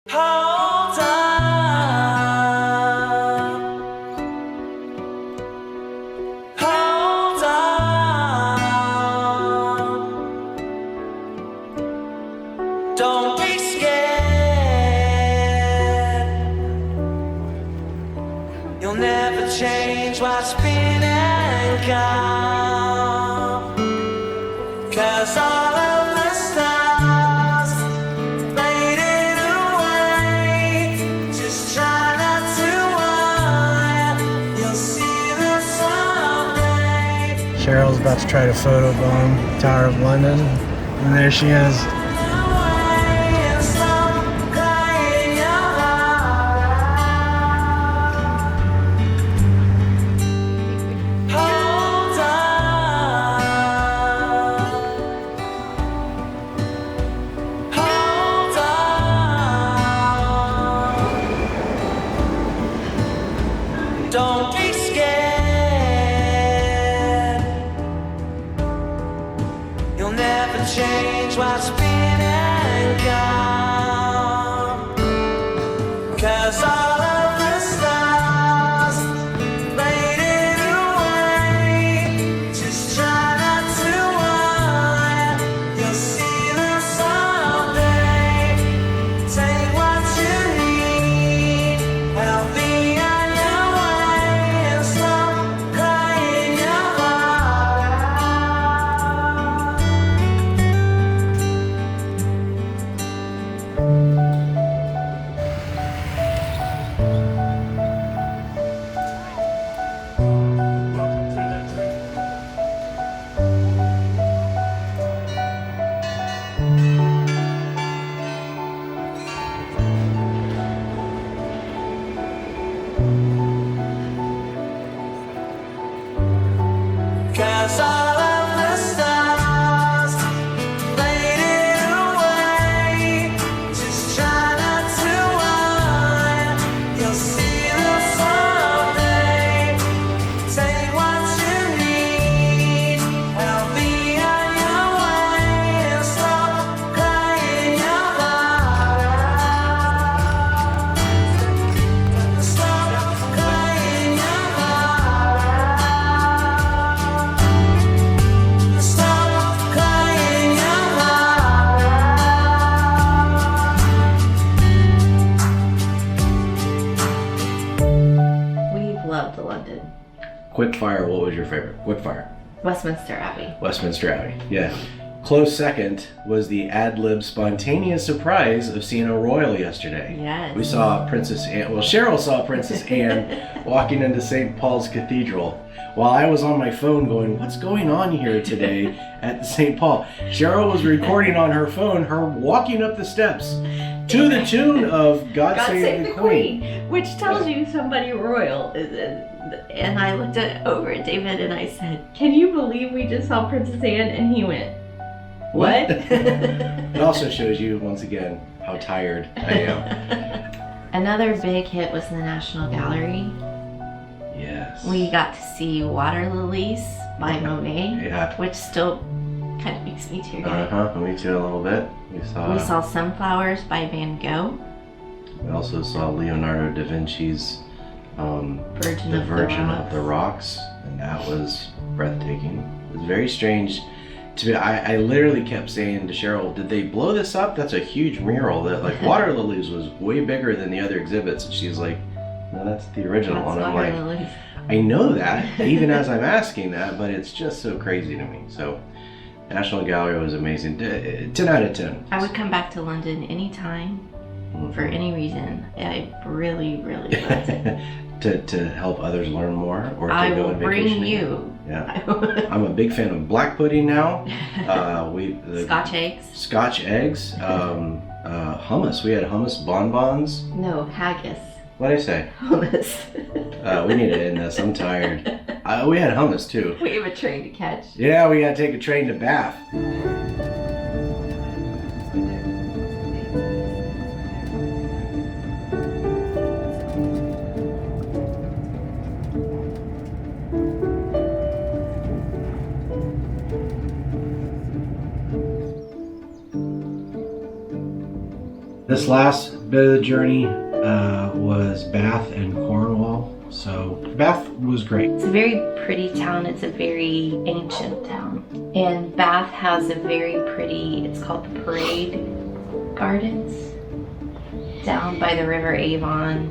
Hold up. Hold up. Don't be scared. You'll never change what's been and gone. 'Cause all of the stars faded away. Just try not to worry. You'll see them someday. Cheryl's about to try to photobomb Tower of London, and there she is. And stop crying your heart out. Hold up. Hold up. Don't be scared. You'll never change what's been and gone. 'Cause all of the stars faded away. Just try not to worry. You'll see them someday. Take what you need. Help me on your way. And stop crying your heart out. Cause all of the stars faded away. Just try not to worry. You'll see them someday. Take what you need. Help me on your way. And stop crying your heart out. Stop crying your heart out. Stop crying your heart out. We've loved London. Quickfire, what was your favorite? Quickfire. Westminster Abbey. Westminster Abbey, yeah. Close second was the ad-lib spontaneous surprise of seeing a royal yesterday. Yes. We saw Princess Anne, well, Cheryl saw Princess Anne walking into St. Paul's Cathedral while I was on my phone going, what's going on here today at the St. Paul? Cheryl was recording on her phone her walking up the steps to the tune of God Save the Queen. which tells you somebody royal. And I looked over at David and I said, can you believe we just saw Princess Anne? And he went, what? It also shows you, once again, how tired I am. Another big hit was the National Gallery. Yes. We got to see Water Lilies by Monet, Yeah. which still kind of makes me teary. Me too, a little bit. We saw Sunflowers by Van Gogh. We also saw Leonardo da Vinci's Virgin The of the Virgin Rocks. of the Rocks, and that was breathtaking. It was very strange to me. I literally kept saying to Cheryl, did they blow this up? That's a huge mural. That like Water Lilies was way bigger than the other exhibits. And she's like, no, that's the original. That's and I'm Water like, Lilies. I know that, even as I'm asking that, but it's just so crazy to me. So National Gallery was amazing. 10 out of 10. I would come back to London anytime, for any reason. I really, really loved it. to help others learn more, or to I go will on vacation bring again. you. Yeah, I'm a big fan of black pudding now. Scotch eggs. Scotch eggs, hummus. We had hummus bonbons. No, haggis. What did I say? Hummus. We need to end this. I'm tired. We had hummus too. We have a train to catch. Yeah, we gotta take a train to Bath. This last bit of the journey was Bath and Cornwall. So Bath was great. It's a very pretty town. It's a very ancient town. And Bath has a very pretty, it's called the Parade Gardens, down by the River Avon.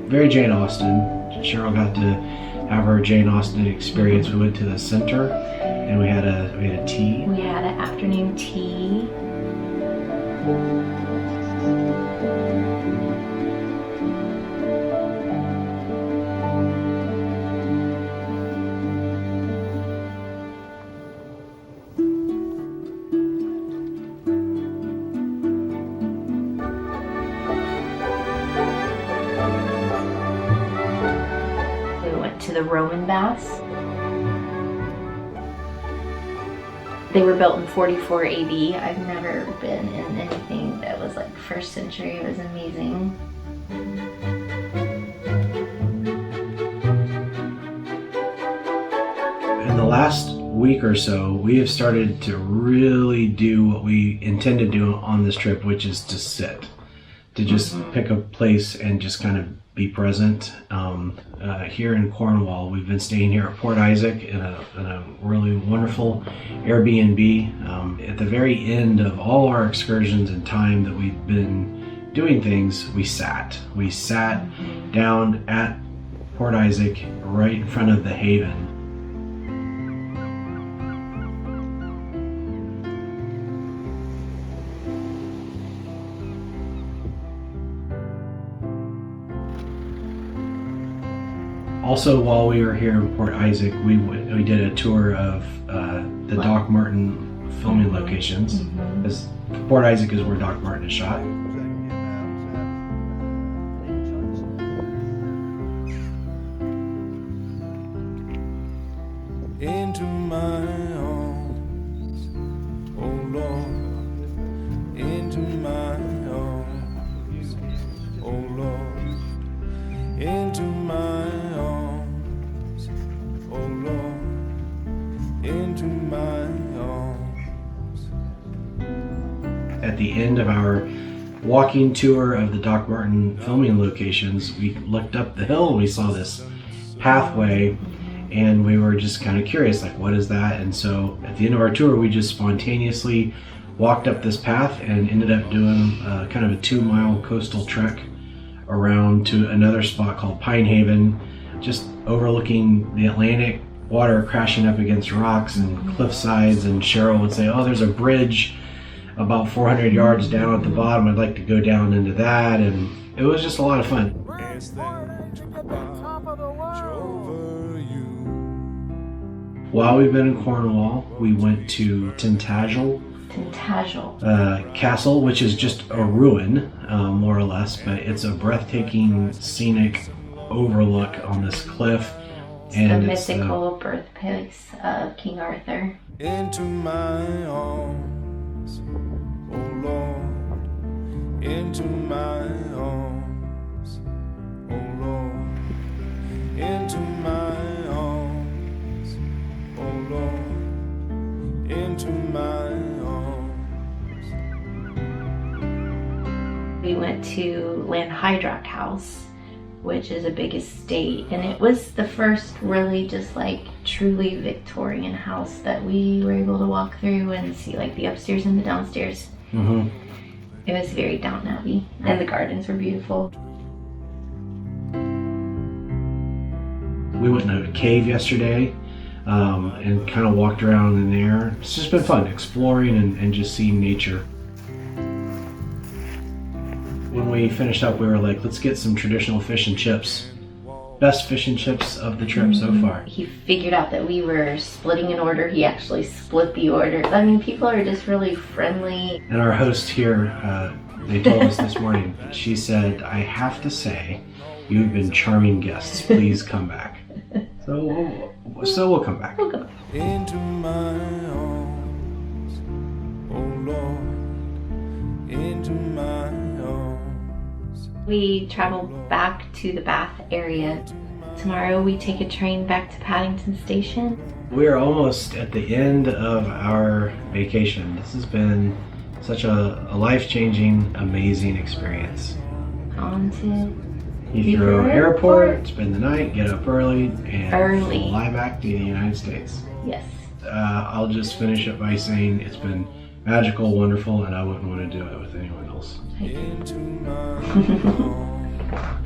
Very Jane Austen. Cheryl got to have her Jane Austen experience. We went to the center and we had a tea. We had an afternoon tea. To the Roman baths. They were built in 44 AD. I've never been in anything that was like first century. It was amazing. In the last week or so, we have started to really do what we intend to do on this trip, which is to sit. To just pick a place and just kind of be present. Here in Cornwall, we've been staying here at Port Isaac in a really wonderful Airbnb. At the very end of all our excursions and time that we've been doing things, we sat. We sat down at Port Isaac right in front of the Haven. Also, while we were here in Port Isaac, we did a tour of the Doc Martin filming locations. As Port Isaac is where Doc Martin is shot. Into my arms, oh Lord, into my arms, oh Lord, into my arms, oh Lord, into my arms. At the end of our walking tour of the Doc Martin filming locations, we looked up the hill and we saw this pathway. And we were just kind of curious, like, what is that? And so at the end of our tour, we just spontaneously walked up this path and ended up doing kind of a 2-mile coastal trek around to another spot called Pine Haven, just overlooking the Atlantic, water crashing up against rocks and cliff sides. And Cheryl would say, oh, there's a bridge about 400 yards down at the bottom. I'd like to go down into that. And it was just a lot of fun. While we've been in Cornwall, we went to Tintagel Castle, which is just a ruin, more or less, but it's a breathtaking scenic overlook on this cliff. And it's the mythical birthplace of King Arthur. Into my arms, oh Lord, into my arms, oh Lord, into my arms, oh Lord, into my arms. We went to Lanhydrock House, which is a big estate, and it was the first really just like truly Victorian house that we were able to walk through and see like the upstairs and the downstairs. Mm-hmm. It was very Downton Abbey, and the gardens were beautiful. We went in a cave yesterday and kind of walked around in there. It's just been fun exploring and just seeing nature. When we finished up, we were like, let's get some traditional fish and chips. Best fish and chips of the trip so far. He figured out that we were splitting an order. He actually split the order. I mean, people are just really friendly. And our host here, they told us this morning, she said, I have to say, you've been charming guests. Please come back. So we'll come back. We'll go. Into my arms, oh Lord, into my arms. We traveled back to the Bath area Tomorrow we take a train back to Paddington Station. We're almost at the end of our vacation. This has been such a life-changing, amazing experience. On to Heathrow Airport, spend the night, get up early, and fly back to the United States. Yes. I'll just finish it by saying it's been magical, wonderful, and I wouldn't want to do it with anyone else. I do. into my arms.